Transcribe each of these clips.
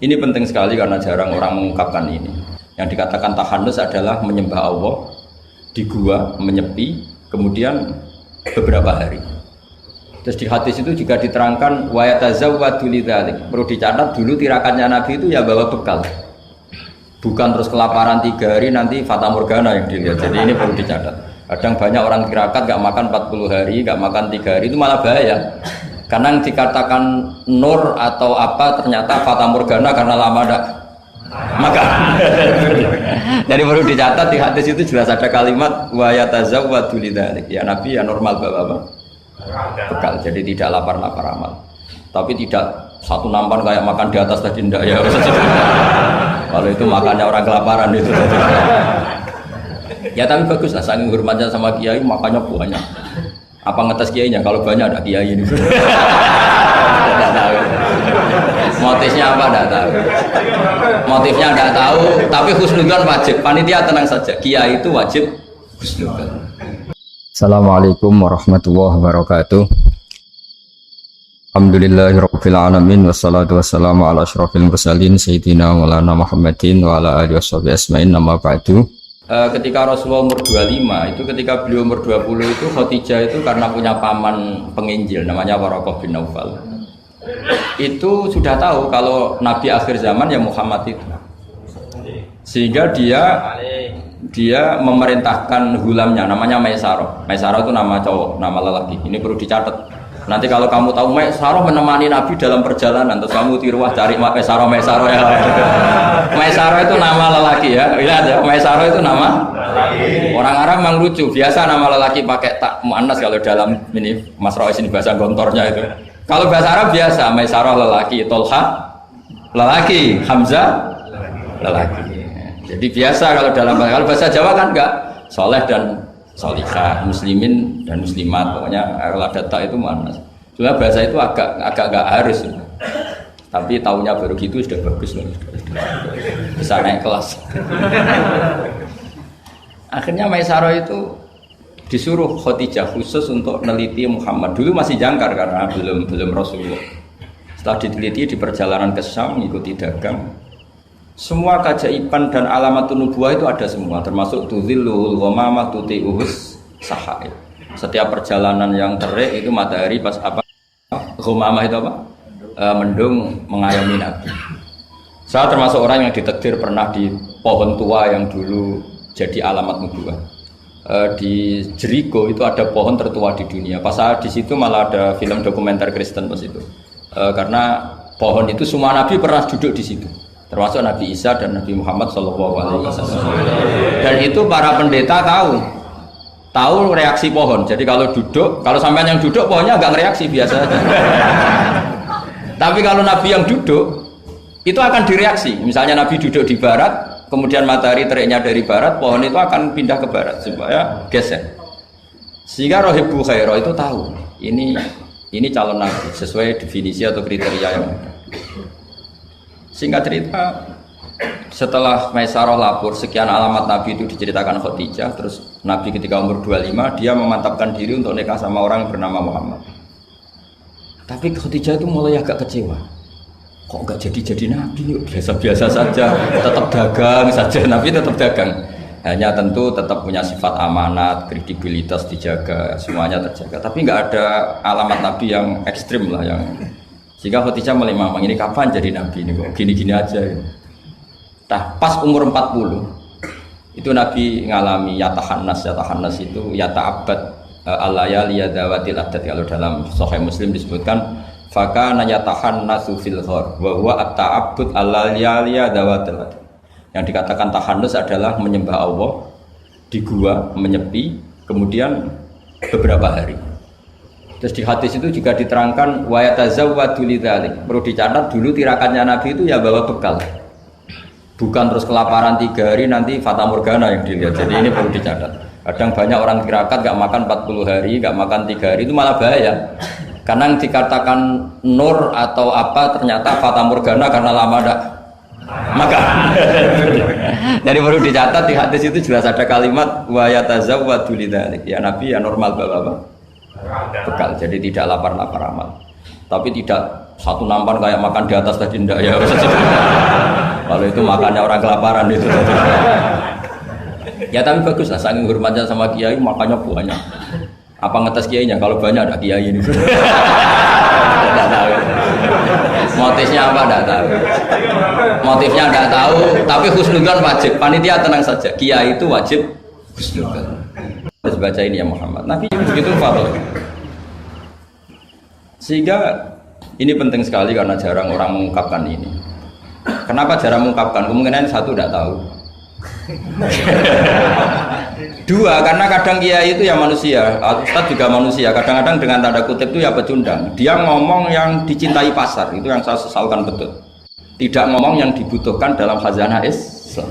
Ini penting sekali karena jarang orang mengungkapkan ini. Yang dikatakan tahanus adalah menyembah Allah di gua, menyepi, kemudian beberapa hari. Terus di hadis itu juga diterangkan wa yatazawwadu lidzalik. Perlu dicatat dulu tirakannya Nabi itu ya bawa bekal. Bukan terus kelaparan 3 hari nanti fata morgana yang dilihat. Jadi ini perlu dicatat. Kadang banyak orang tirakat gak makan 40 hari, gak makan 3 hari itu malah bahaya. Karena yang dikatakan nur atau apa ternyata fata morgana karena lama gak makan. Jadi perlu dicatat di hadis itu jelas ada kalimat wa yatazawwadu lidzalik. Ya Nabi ya normal bapak-bapak. Bekal, jadi tidak lapar-lapar amal. Tapi tidak satu nampan kayak makan di atas tadi ndak ya. Kalau itu makannya orang kelaparan itu. Ya tapi bagus lah, saking hormatnya sama kiai makannya banyak. Apa ngetes kiainya? Kalau banyak ada kiai ini. Tidak tahu. Motifnya apa tidak tahu. Motifnya tidak tahu. Tapi husnudzon wajib. Panitia tenang saja. Kiai itu wajib husnudzon. Assalamualaikum warahmatullahi wabarakatuh. Alhamdulillahirabbil alamin wassalatu wassalamu ala asyrofil mursalin sayyidina maulana Muhammadin wa ala alihi washabihi asmain nama ba'du. Ketika Rasulullah umur 25 itu ketika beliau umur 20 itu Khadijah itu karena punya paman penginjil namanya Waraqah bin Naufal. Itu sudah tahu kalau nabi akhir zaman ya Muhammad itu. Sehingga dia memerintahkan hulamnya namanya Maisarah. Maisarah itu nama cowok, nama lelaki. Ini perlu dicatat. Nanti kalau kamu tahu Maisarah menemani Nabi dalam perjalanan, terus kamu tiruah cari Maisarah ya. Maisarah itu nama lelaki ya. Lihat ya, Maisarah itu nama orang Arab memang lucu. Biasa nama lelaki pakai tak muannas kalau dalam ini Mas Rois ini bahasa gontornya itu. Kalau bahasa Arab biasa Maisarah lelaki, Tolha lelaki, Hamzah lelaki. Jadi biasa kalau dalam bahasa Jawa kan enggak soleh dan solihah, muslimin dan muslimat, pokoknya kalau ada tak itu muannas. Cuma bahasa itu agak enggak harus. Tapi tahunya baru gitu sudah bagus loh. Bisa naik kelas. Akhirnya Maisarah itu disuruh Khadijah khusus untuk meneliti Muhammad. Dulu masih jangkar karena belum Rasulullah. Setelah diteliti di perjalanan ke Syam mengikuti dagang. Semua keajaiban dan alamat nubuwah itu ada semua, termasuk tudzilluhul ghamamah tuti'uhus sahaib. Setiap perjalanan yang terik itu matahari pas apa? Ghamamah itu apa? Mendung mengayomi Nabi. Saya termasuk orang yang ditakdir pernah di pohon tua yang dulu jadi alamat nubuwah. Di Jericho itu ada pohon tertua di dunia. Pas saya di situ malah ada film dokumenter Kristen pas itu. Karena pohon itu semua Nabi pernah duduk di situ. Termasuk Nabi Isa dan Nabi Muhammad SAW. Dan itu para pendeta tahu reaksi pohon. Jadi kalau sampai yang duduk pohonnya agak reaksi biasa aja. Tapi kalau Nabi yang duduk itu akan direaksi. Misalnya Nabi duduk di barat, kemudian matahari teriknya dari barat, pohon itu akan pindah ke barat supaya geser. Sehingga Rohibu Khairah itu tahu ini calon Nabi sesuai definisi atau kriteria yang ada. Singkat cerita, setelah Maisarah lapor sekian alamat Nabi itu diceritakan Khadijah, terus Nabi ketika umur 25 dia memantapkan diri untuk nikah sama orang bernama Muhammad. Tapi Khadijah itu mulai agak kecewa. Kok enggak jadi Nabi? Biasa-biasa saja, tetap dagang saja. Nabi tetap dagang. Hanya tentu tetap punya sifat amanat, kredibilitas dijaga, semuanya terjaga. Tapi enggak ada alamat Nabi yang ekstrim lah yang. Jika Khadijah mulai mamang ini kapan jadi Nabi ini kok gini-gini aja ya. Nah, pas umur 40 itu Nabi ngalami yatahannas itu yata'abbad al-layali yadawatil adat. Kalau dalam Sahih Muslim disebutkan fakana yatahannasu fil ghar wa huwa at-ta'abbud al-layali yadawatil adat. Yang dikatakan tahannus adalah menyembah Allah di gua, menyepi, kemudian beberapa hari. Terus di hadis itu juga diterangkan wa yatazawwadu lidzalik. Perlu dicatat dulu tirakannya Nabi itu ya bawa bekal. Bukan terus kelaparan 3 hari nanti fata morgana yang dilihat. Jadi ini perlu dicatat. Kadang banyak orang tirakat gak makan 40 hari, gak makan 3 hari itu malah bahaya. Karena yang dikatakan nur atau apa ternyata fata morgana karena lama gak makan. Jadi perlu dicatat di hadis itu jelas ada kalimat wa yatazawwadu lidzalik. Ya Nabi ya normal bapak-bapak. Bekal, jadi tidak lapar-lapar amal. Tapi tidak satu nampan kayak makan di atas tadi ndak ya. Kalau itu makannya orang kelaparan itu. Ya tapi bagus lah, saking hormatnya sama kiai makannya banyak. Apa ngetes kiainya? Kalau banyak ada kiai ini. Tidak tahu. Motifnya apa tidak tahu. Motifnya tidak tahu, tapi husnudzon wajib. Panitia tenang saja, kiai itu wajib husnudzon. Harus baca ini ya Muhammad. Nabi begitu fatwa. Sehingga ini penting sekali karena jarang orang mengungkapkan ini. Kenapa jarang mengungkapkan? Kemungkinan satu tidak tahu. Dua, karena kadang kiai itu ya manusia, Ustadz juga manusia. Kadang-kadang dengan tanda kutip itu ya pecundang. Dia ngomong yang dicintai pasar, itu yang saya sesalkan betul. Tidak ngomong yang dibutuhkan dalam khazanah Islam.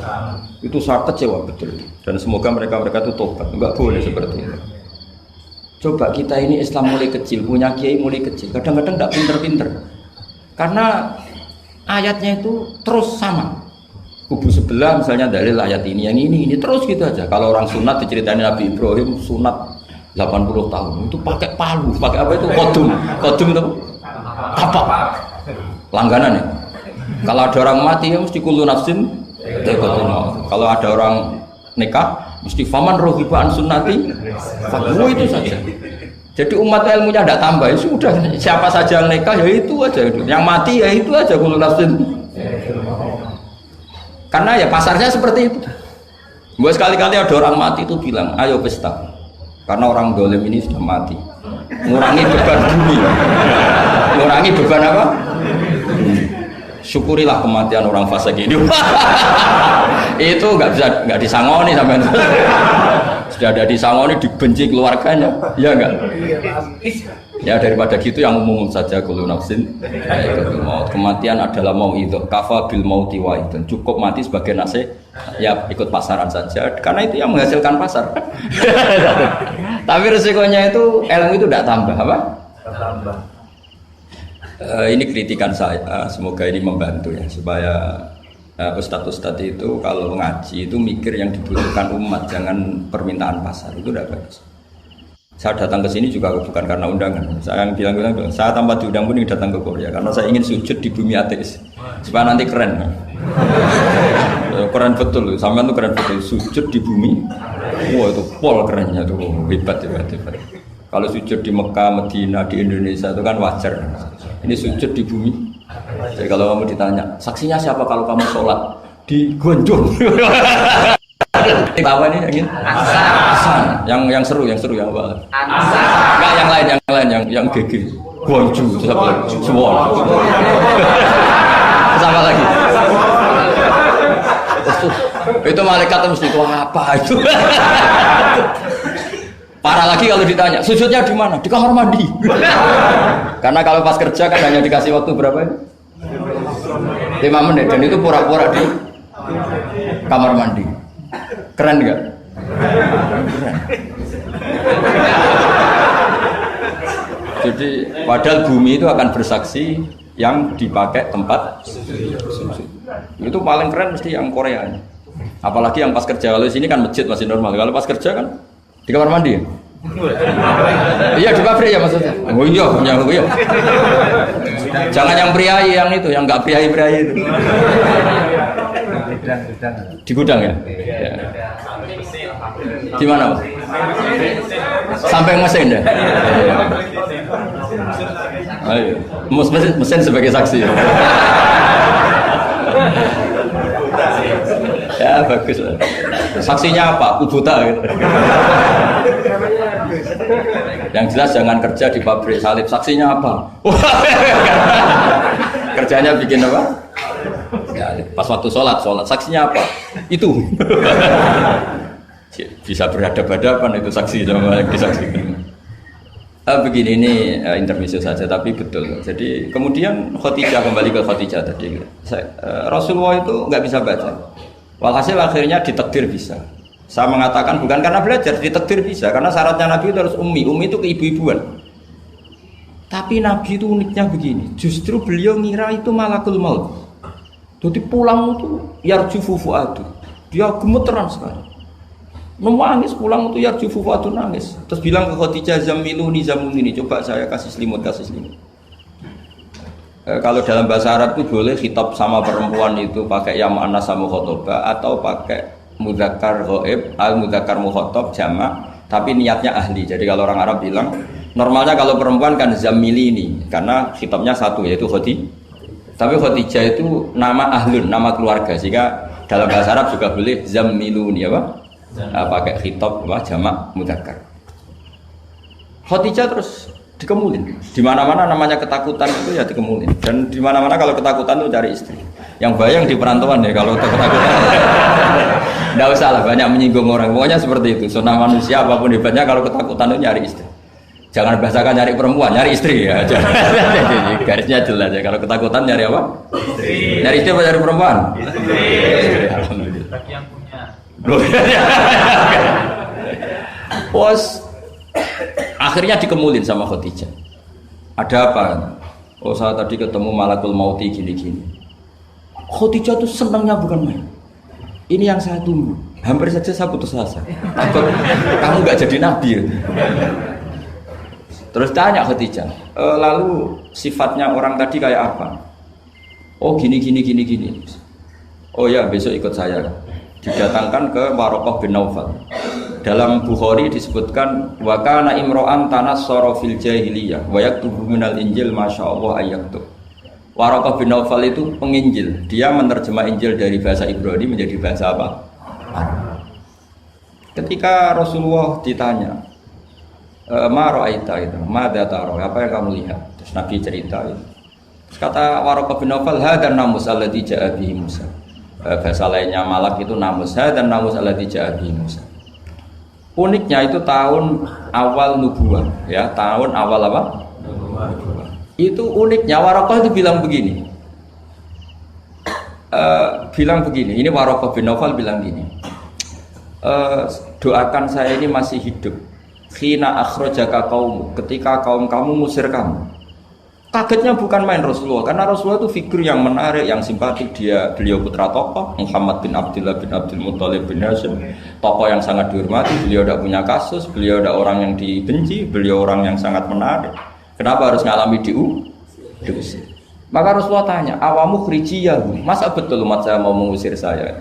Itu saya kecewa betul. Dan semoga mereka itu tobat. Enggak boleh seperti itu. Coba kita ini Islam mulai kecil, punya kiai mulai kecil. Kadang-kadang tidak pinter-pinter. Karena ayatnya itu terus sama. Kubu sebelah misalnya dalil ayat ini, yang ini terus gitu aja. Kalau orang sunat diceritain Nabi Ibrahim sunat 80 tahun itu pakai palu, pakai apa itu kodum itu tapak langganan ya. Kalau ada orang mati ya mesti kullu nafsin dha'iqatul maut. Kalau ada orang nikah mesti faman rohiba an sunnati fahu, itu saja. Jadi umat ilmunya tidak tambah, ya sudah siapa saja yang nikah ya itu aja, yang mati ya itu aja kullu nafsin. Karena ya pasarnya seperti itu. Buat sekali-kali ada orang mati itu bilang, ayo pesta. Karena orang dolim ini sudah mati. Ngurangi beban bumi. Ngurangi beban apa? Syukurilah kematian orang fasik ini. Itu nggak disangoni sampai. Sudah ada disangoni, dibenci keluarganya. Ya enggak? Ya daripada gitu yang umum saja kullu nafsin dha'iqatul maut. Kematian adalah mau'idhah, kafa bil mauti wa'idun. Cukup mati sebagai nasihat, ya ikut pasaran saja karena itu yang menghasilkan pasar. Tapi resikonya itu ilmu itu tidak tambah apa? Tambah. Ini kritikan saya, semoga ini membantu ya supaya ustadz-ustadz itu kalau ngaji itu mikir yang dibutuhkan umat, jangan permintaan pasar, itu tidak bagus. Saya datang ke sini juga bukan karena undangan. Saya yang bilang, saya tanpa diundang pun datang ke Korea karena saya ingin sujud di bumi ateis supaya nanti keren. Keren betul, sampean tuh keren betul, sujud di bumi. Wah itu pol kerennya tuh, hebat. Kalau sujud di Mekah, Medina, di Indonesia itu kan wajar. Ini sujud di bumi. Jadi kalau kamu ditanya, saksinya siapa kalau kamu sholat di Gonjong? Apa ini yang ini? Asan. Yang seru yang apa? Enggak yang lain yang gigi. Gonjong itu apa? Suwon. Sama lagi. Itu malaikat mesti itu apa itu? Parah lagi kalau ditanya, sujudnya di mana? Di kamar mandi. Karena kalau pas kerja kan hanya dikasih waktu berapa ini? 5 menit dan itu pura-pura di kamar mandi. Keren enggak? Keren. Jadi padahal bumi itu akan bersaksi yang dipakai tempat sujud. Itu paling keren mesti yang Korea. Apalagi yang pas kerja. Kalau di sini kan masjid masih normal. Kalau pas kerja kan di kamar mandi. Iya di pabrik ya maksudnya. Oh iya. Jangan yang priayi yang itu, yang enggak priayi itu. Di gudang ya? Ya. Di mana, Pak? Sampai mesin deh. Ayo, mesin sebagai saksi. Ya bagus. Saksinya apa? Kubuta gitu. Yang jelas jangan kerja di pabrik salib. Saksinya apa? Kerjanya bikin apa? Ya, pas waktu sholat. Saksinya apa? Itu. Bisa berhadapan-hadapan itu saksi sama yang disaksikan. Begini ini intermezzo saja tapi betul. Jadi kemudian Khadijah, kembali ke Khadijah tadi. Rasulullah itu nggak bisa baca. Walhasil akhirnya ditakdir bisa. Saya mengatakan bukan karena belajar, ditakdir bisa. Karena syaratnya Nabi itu harus ummi. Ummi itu keibu-ibuan. Tapi Nabi itu uniknya begini. Justru beliau ngira itu malakul maut. Jadi pulang itu yarjufu fuadu. Dia gemeteran sekali. Nangis pulang itu yarjufu fuadu, nangis. Terus bilang ke Khadijah, zamiluni zamiluni. Coba saya kasih selimut. Kalau dalam bahasa Arab itu boleh khitab sama perempuan itu pakai ya muannas sama khotoba atau pakai mudzakkar ghaib al mudzakkar mukhatab jamak tapi niatnya ahli. Jadi kalau orang Arab bilang normalnya kalau perempuan kan zammilini karena khitabnya satu yaitu khoti. Tapi Khadijah itu nama ahlun, nama keluarga sehingga dalam bahasa Arab juga boleh zammiluni apa? Pakai khitab apa jamak mudzakkar. Khadijah terus dikemulin. Di mana-mana namanya ketakutan itu ya dikemulin. Dan di mana-mana kalau ketakutan itu cari istri. Yang bayang di perantauan ya kalau ketakutan. Enggak usah lah banyak menyinggung orang. Pokoknya seperti itu. Sunnah manusia apapun hebatnya kalau ketakutan itu nyari istri. Jangan bahasakan nyari perempuan, nyari istri ya. Garisnya jelas ya. Kalau ketakutan nyari apa? Istri. Nyari istri apa nyari perempuan? Istri. Alhamdulillah. Bagi yang punya. Bos. Akhirnya dikemulin sama Khadijah. Ada apa? Oh saya tadi ketemu malakul mauti gini-gini. Khadijah tuh senangnya bukan main. Ini yang saya tunggu. Hampir saja saya putus asa. Takut kamu nggak jadi nabi. Terus tanya Khadijah, lalu sifatnya orang tadi kayak apa? Oh gini. Oh ya besok ikut saya. Didatangkan ke Waraqah bin Naufal. Dalam Bukhari disebutkan wa kana imro'an tanassara fil jahiliyah wa yaktubu minal injil masyaallah ayaktub. Waraqah bin Naufal itu penginjil, dia menerjemah Injil dari bahasa Ibrani menjadi bahasa apa? Arab. Ketika Rasulullah ditanya, ma ra'aita itu, madza tara, apa yang kamu lihat? Terus Nabi cerita itu. Terus kata Waraqah bin Naufal, hadan namus alladzi ja'a bihi Musa. Bahasa lainnya malak itu namus, hadan namus alladzi ja'a bihi Musa. Uniknya itu tahun awal nubuah, ya tahun awal apa? Nubuah. Itu uniknya Waraqah itu bilang begini, ini Waraqah bin Naufal bilang gini, doakan saya ini masih hidup. Khina akhrajaka qaum, ketika kaum kamu ngusir kamu. Kagetnya bukan main Rasulullah, karena Rasulullah itu figur yang menarik, yang simpatik. Beliau putra tokoh, Muhammad bin Abdullah bin Abdul Muthalib bin Hashim, tokoh yang sangat dihormati. Beliau tidak punya kasus, beliau tidak orang yang dibenci, beliau orang yang sangat menarik. Kenapa harus ngalami diusir? Maka Rasulullah tanya, awamu khrijiyahu, masa betul umat saya mau mengusir saya?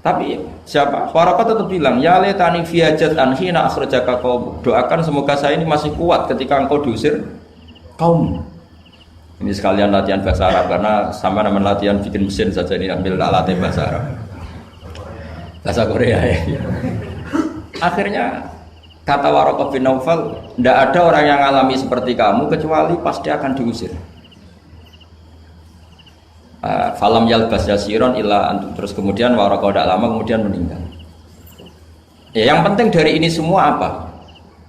Tapi siapa? Waraqah tetap bilang, ya letani fiyajat anhina akhrajaka qaum. Doakan semoga saya ini masih kuat ketika engkau diusir kaum. Ini sekalian latihan bahasa Arab karena sama nama latihan bikin mesin saja ini ambil alatnya bahasa Arab. Bahasa Korea ya. Akhirnya kata Waraqah bin Naufal, tidak ada orang yang alami seperti kamu kecuali pasti akan diusir. Falam yalbas yasiron illa antum. Terus kemudian Waraqah tidak lama kemudian meninggal. Ya, yang penting dari ini semua apa?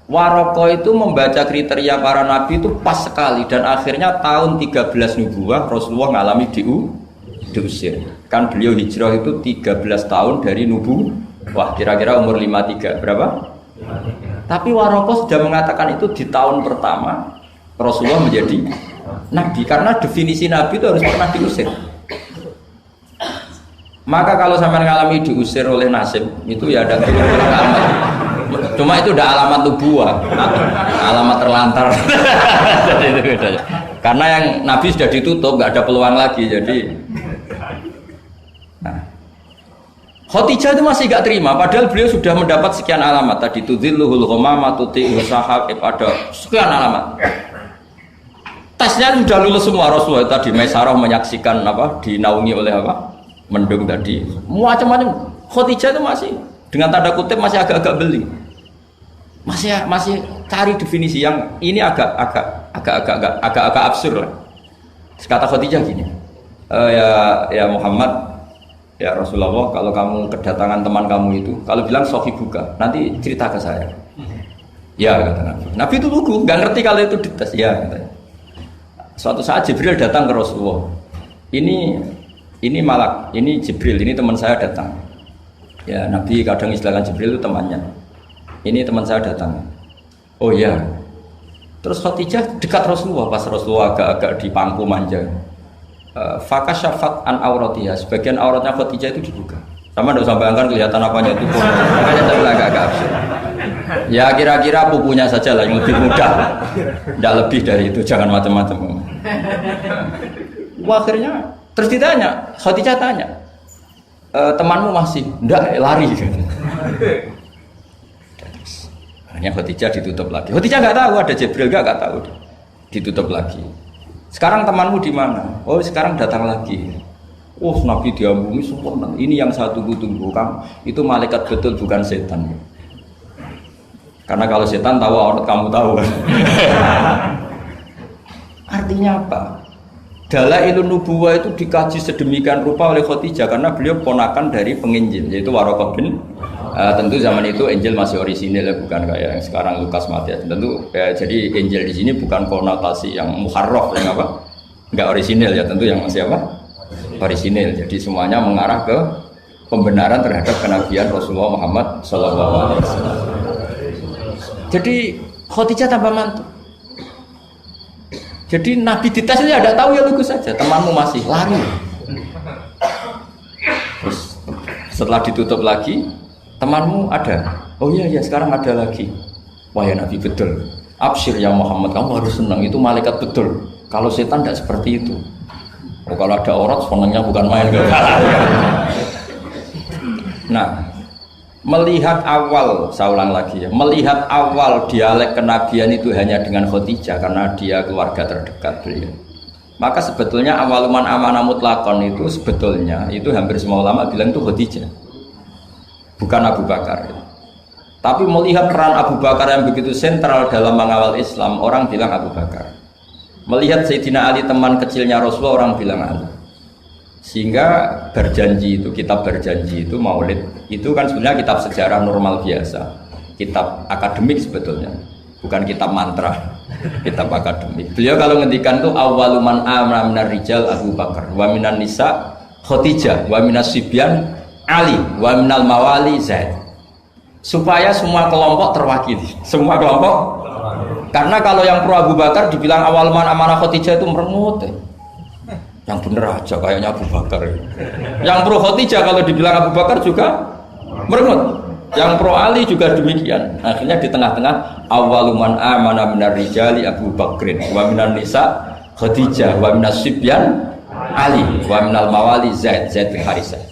Waraqah itu membaca kriteria para nabi itu pas sekali dan akhirnya tahun 13 nubuwah Rasulullah ngalami diusir. Kan beliau hijrah itu 13 tahun dari nubuwah, kira-kira umur 53 berapa? 53. Tapi Waraqah sudah mengatakan itu di tahun pertama Rasulullah menjadi nabi, karena definisi nabi itu harus pernah diusir. Maka kalau sampai ngalami diusir oleh nasib itu ya ada alamat. Cuma itu udah alamat nubuwah, alamat terlantar. Jadi itu bedanya. Karena yang nabi sudah ditutup, nggak ada peluang lagi. Jadi, nah, Khadijah itu masih nggak terima. Padahal beliau sudah mendapat sekian alamat. Tadi tudzilluhul ghamamah tuti'u sahab, ada sekian alamat. Tesnya sudah lulus semua. Rasulullah tadi Maisarah menyaksikan apa, dinaungi oleh apa, mendung tadi. Macam-macam. Khadijah itu masih dengan tanda kutip masih agak-agak beli. Masih cari definisi yang ini agak absurd lah. Kata Khadijah gini, ya Muhammad, ya Rasulullah, kalau kamu kedatangan teman kamu itu, kalau bilang sohi buka, nanti cerita ke saya. Ya kata Nabi. Nabi itu lugu, nggak ngerti kalau itu dites. Ya katanya. Suatu saat Jibril datang ke Rasulullah. Ini malak, ini Jibril, ini teman saya datang. Ya Nabi kadang istilahkan Jibril itu temannya. Ini teman saya datang. Oh ya. Terus Khadijah dekat Rasulullah, pas Rasulullah agak-agak dipangku manja. Fakasyafat an auratiha, sebagian auratnya Khadijah itu dibuka. Sama enggak usah bayangkan kelihatan apanya itu. Makanya saya bilang agak absurd. Ya kira-kira pupunya saja lah yang lebih mudah. Tidak lebih dari itu, jangan macam-macam. Wah, akhirnya terus ditanya, Khadijah tanya, temanmu masih? Enggak, lari. Akhirnya Khadijah ditutup lagi. Khadijah nggak tahu ada Jibril, nggak tahu. Ditutup lagi. Sekarang temanmu di mana? Oh, sekarang datang lagi. Oh, Nabi diambungi sempurna. Ini yang saya tunggu-tunggu, Kang. Itu malaikat betul, bukan setan. Karena kalau setan tahu aurat kamu tahu. Artinya apa? Dalailun nubuwah itu dikaji sedemikian rupa oleh Khadijah karena beliau ponakan dari penginjil yaitu Waraqah bin tentu zaman itu Injil masih orisinil, bukan kayak yang sekarang Lukas Matius. Tentu jadi Injil di sini bukan konotasi yang muharraf yang apa? Enggak orisinil ya, tentu yang masih apa? Orisinil. Jadi semuanya mengarah ke pembenaran terhadap kenabian Rasulullah Muhammad SAW. Jadi Khadijah tambah mantap. Jadi Nabi dites itu ada tahu ya lugu saja, temanmu masih lari. Terus setelah ditutup lagi, temanmu ada. Oh iya ya sekarang ada lagi. Wah ya Nabi betul. Absyir ya Muhammad, kamu harus senang, itu malaikat betul. Kalau setan tidak seperti itu. Oh, kalau ada orang senangnya bukan main. Nah, melihat awal, saya ulang lagi ya, melihat awal dialek kenabian itu hanya dengan Khadijah karena dia keluarga terdekat beliau. Maka sebetulnya awaluman amanah mutlakon itu sebetulnya itu hampir semua ulama bilang itu Khadijah, bukan Abu Bakar. Tapi melihat peran Abu Bakar yang begitu sentral dalam mengawal Islam, orang bilang Abu Bakar. Melihat Sayyidina Ali teman kecilnya Rasulullah, orang bilang Ali. Sehingga berjanji itu, kitab berjanji itu Maulid itu kan sebenarnya kitab sejarah normal biasa, kitab akademik sebetulnya, bukan kitab mantra, kitab akademik. Beliau kalau ngendikan tuh awaluman amana minar rijal Abu Bakar, wa minan nisa Khadijah, wa minas sibyan Ali, wa minal mawali Zaid, supaya semua kelompok terwakili, semua kelompok. Karena kalau yang pro Abu Bakar dibilang awaluman amanah Khadijah itu merengut. Yang bener aja kayaknya Abu Bakar. Yang pro Khadijah kalau dibilang Abu Bakar juga merengut. Yang pro Ali juga demikian. Akhirnya di tengah-tengah awaluman amana minar rijali Abu Bakrin wa minan nisa Khadijah wa minas sibyan Ali wa minal mawali Zaid bin Harisah.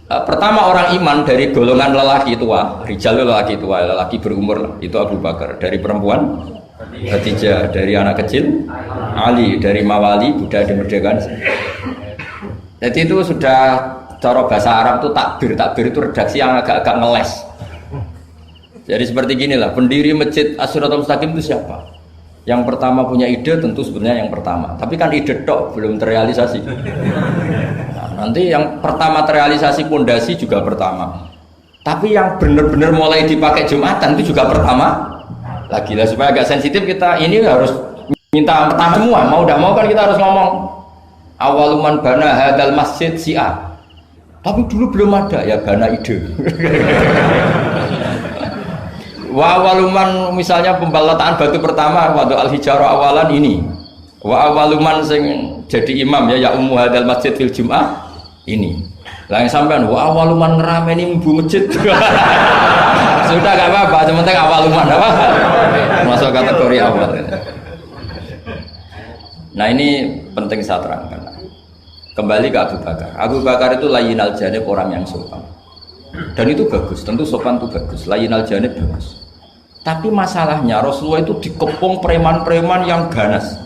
Pertama orang iman dari golongan lelaki tua, rijal lelaki tua, lelaki berumur itu Abu Bakar. Dari perempuan Khadijah, dari anak kecil Ali, dari mawali budaya kemerdekaan. Jadi itu sudah cara bahasa Arab itu takbir itu redaksi yang agak-agak ngeles. Jadi seperti ginilah, pendiri masjid As-Siratal Mustaqim itu siapa? Yang pertama punya ide tentu sebenarnya yang pertama, tapi kan ide tok belum terrealisasi. Nah, nanti yang pertama terrealisasi pondasi juga pertama, tapi yang benar-benar mulai dipakai Jumatan itu juga pertama. Lagi lah supaya agak sensitif kita ini harus minta pertama semua, mau tidak mau kan kita harus ngomong awaluman bana hadal masjid si'a, tapi dulu belum ada ya bana ide. Wa awaluman misalnya pembalataan batu pertama waktu al-hijarah awalan ini, wa awaluman sing jadi imam ya ummu hadal masjid fil jum'ah ini. Lah yang sampean wa awaluman ngerameni mbu masjid. Sudah gak apa-apa, yang penting awaluman apa? Masuk kategori awal. Nah ini penting saya terangkan. Kembali ke Abu Bakar. Abu Bakar itu layyinal janib, orang yang sopan. Dan itu bagus, tentu sopan itu bagus. Layyinal janib bagus. Tapi masalahnya Rasulullah itu dikepung preman-preman yang ganas.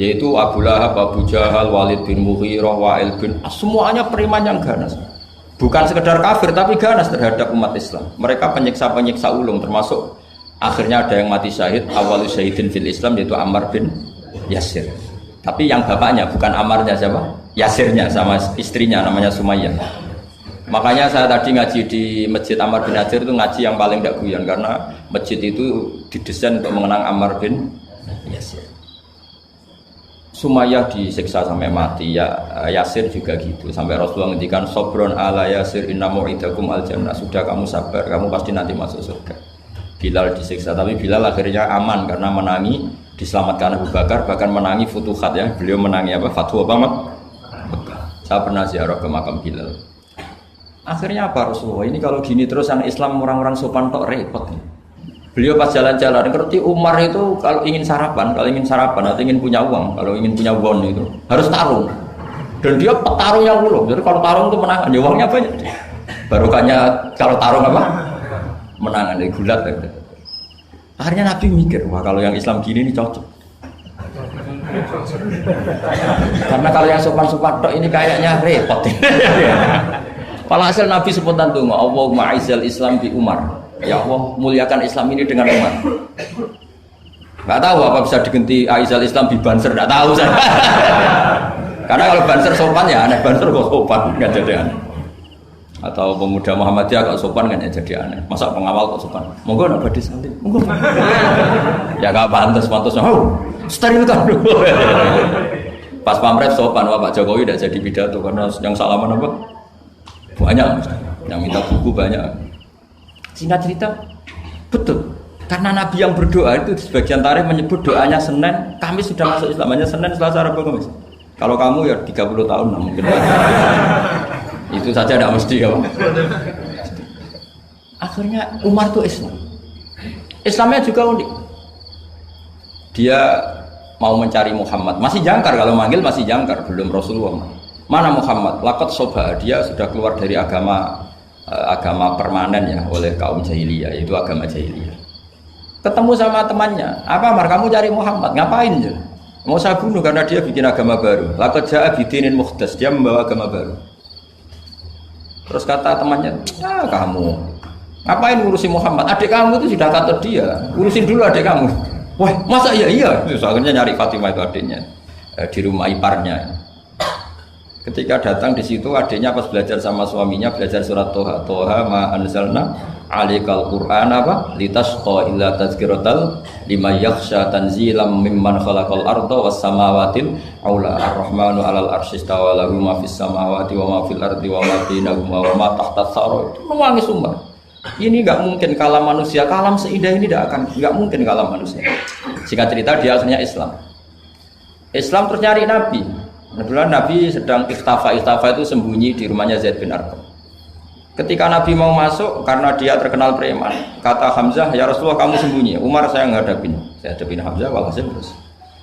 Yaitu Abu Lahab, Abu Jahal, Walid bin Mughirah, Wa'il bin semuanya preman yang ganas. Bukan sekedar kafir tapi ganas terhadap umat Islam. Mereka penyiksa-penyiksa ulung, termasuk akhirnya ada yang mati syahid awal syahidin fil Islam yaitu Ammar bin Yasir. Tapi yang bapaknya bukan Ammarnya, siapa? Yasirnya sama istrinya namanya Sumayyah. Makanya saya tadi ngaji di Masjid Ammar bin Yasir itu ngaji yang paling tidak guyon karena masjid itu didesain untuk mengenang Ammar bin Yasir. Sumayyah disiksa sampai mati, ya Yasir juga gitu. Sampai Rasulullah ngendikan sobron ala Yasir inna mu'idakum al jannah. Sudah kamu sabar, kamu pasti nanti masuk surga. Bilal disiksa, tapi Bilal akhirnya aman karena menangi, diselamatkan Abu Bakar, bahkan menangi futuhat ya. Beliau menangi apa? Fatwa banget. Saya pernah ziarah ke makam Bilal. Akhirnya apa Rasulullah? Ini kalau gini terus anak Islam orang-orang sopan tok repot. Beliau pas jalan-jalan ngerti Umar itu kalau ingin sarapan atau ingin punya uang, kalau ingin punya won itu harus tarung. Dan dia petarung yang ulung. Jadi kalau tarung itu menangan, ya uangnya banyak. Barokahnya kalau tarung apa? Menangan dari gulat. Ya. Akhirnya Nabi mikir, wah kalau yang Islam gini ini cocok. Karena kalau yang sopan-sopan tok ini kayaknya repot. Walhasil Nabi spontan tuh, Allahumma aizal Islam bi Umar. Ya Allah, muliakan Islam ini dengan Umar. Gak tahu apa bisa diganti aizal Islam bi Banser, gak tahu saya. Karena kalau Banser sopan ya aneh, Banser kok sopan, nggak jadi aneh. Atau pemuda Muhammadiyah kok sopan kan ya jadi aneh. Masa pengawal kok sopan? Monggo nak badhe santai. Monggo. Ya gak pantas-pantasnya. Oh, sterilkan dulu. Pas pamret sopan, Pak Jokowi tidak jadi pidato karena yang salaman apa? Banyak, yang minta buku banyak. Singkat cerita, betul. Karena Nabi yang berdoa itu di sebagian tarikh menyebut doanya Senin, Kamis sudah masuk Islam. Hanya Senin, Selasa, Rabu, Kamis. Kalau kamu ya 30 tahun nah mungkin. Itu saja tidak mesti ya Pak. Akhirnya Umar itu Islam. Islamnya juga unik. Dia mau mencari Muhammad. Masih jangkar kalau manggil masih jangkar, belum Rasulullah. Mana Muhammad? Laqad soba, dia sudah keluar dari agama permanen ya oleh kaum jahiliyah, yaitu agama jahiliyah. Ketemu sama temannya, apa Mar kamu cari Muhammad? Ngapain ya? Mau saya bunuh karena dia bikin agama baru. Laqad ja'a bidinin mukhdas, dia membawa agama baru. Terus kata temannya, kamu ngapain ngurusin Muhammad? Adik kamu itu sudah kata dia, urusin dulu adik kamu. Wah, masa iya? Terus akhirnya nyari Fatimah itu adiknya di rumah iparnya. Ketika datang di situ adiknya pas belajar sama suaminya belajar surat Toha ma anzalna alikal Qur'an apa litasqa illa tazkiratal liman yakhsha tanzilam mimman khalaqal arda was samawatil aula ar-rahmanu 'alal arsy istawa lahu ma fis samawati wa ma fil ardi wa ma bainahuma wa ma tahta tsara. Menangis sumpah. Ini enggak mungkin kalam manusia, kalam seindah ini enggak mungkin kalam manusia. Singkat cerita dia asalnya Islam. Islam terus nyari Nabi. Kebetulan Nabi sedang ikhtafa itu sembunyi di rumahnya Zaid bin Arqam. Ketika Nabi mau masuk karena dia terkenal preman, kata Hamzah, ya Rasulullah kamu sembunyi. Umar saya hadapin Hamzah, walhasil terus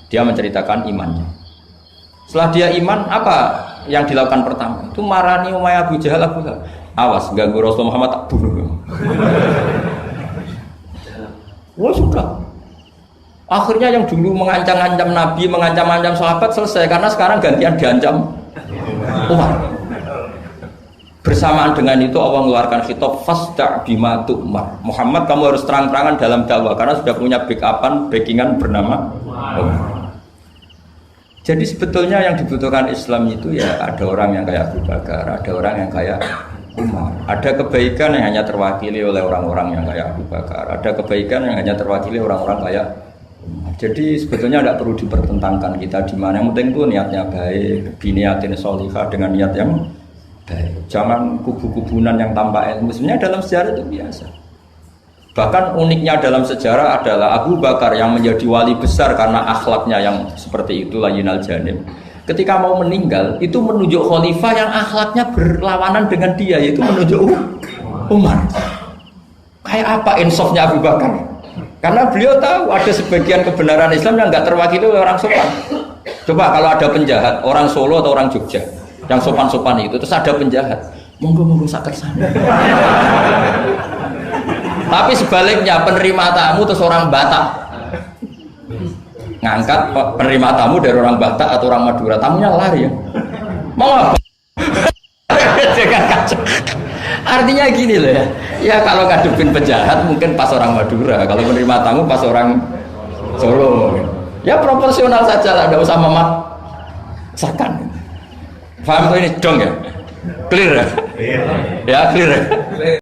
dia menceritakan imannya. Setelah dia iman, apa yang dilakukan pertama? Itu marani Umayyah Abu Jahal Abu Lahab. Awas ganggu Rasulullah Muhammad tak bunuh. Wah sudah. Akhirnya yang dulu mengancam-ancam Nabi, mengancam-ancam sahabat selesai karena sekarang gantian diancam Umar. Bersamaan dengan itu Allah mengeluarkan khitab fasda' bima tu'mar. Muhammad kamu harus terang-terangan dalam dakwah karena sudah punya backingan bernama Umar. Jadi sebetulnya yang dibutuhkan Islam itu ya ada orang yang kayak Abu Bakar, ada orang yang kayak Umar. Ada kebaikan yang hanya terwakili oleh orang-orang yang kayak Abu Bakar, ada kebaikan yang hanya terwakili orang-orang kayak. Jadi sebetulnya tidak perlu dipertentangkan kita di mana. Yang penting itu niatnya baik, biniatin sholihah dengan niat yang baik. Jangan kubu-kubunan yang tanpa ilmu. Sebenarnya dalam sejarah itu biasa. Bahkan uniknya dalam sejarah adalah Abu Bakar yang menjadi wali besar karena akhlaknya yang seperti itu layyinal janib. Ketika mau meninggal itu menunjuk khalifah yang akhlaknya berlawanan dengan dia, yaitu menunjuk Umar. Kayak apa insafnya Abu Bakar? Karena beliau tahu ada sebagian kebenaran Islam yang nggak terwakili oleh orang sopan. Coba kalau ada penjahat, orang Solo atau orang Jogja, yang sopan-sopan itu, terus ada penjahat, monggo sakit sana. Tapi sebaliknya penerima tamu terus orang Batak, ngangkat penerima tamu dari orang Batak atau orang Madura, tamunya lari ya. Mau apa? Artinya gini loh ya. Ya kalau ngadepin penjahat mungkin pas orang Madura, kalau menerima tamu pas orang Solo. Ya proporsional saja lah, tidak usah memaksakan. Paham tuh ini dong ya? Clear ya? Ya clear ya?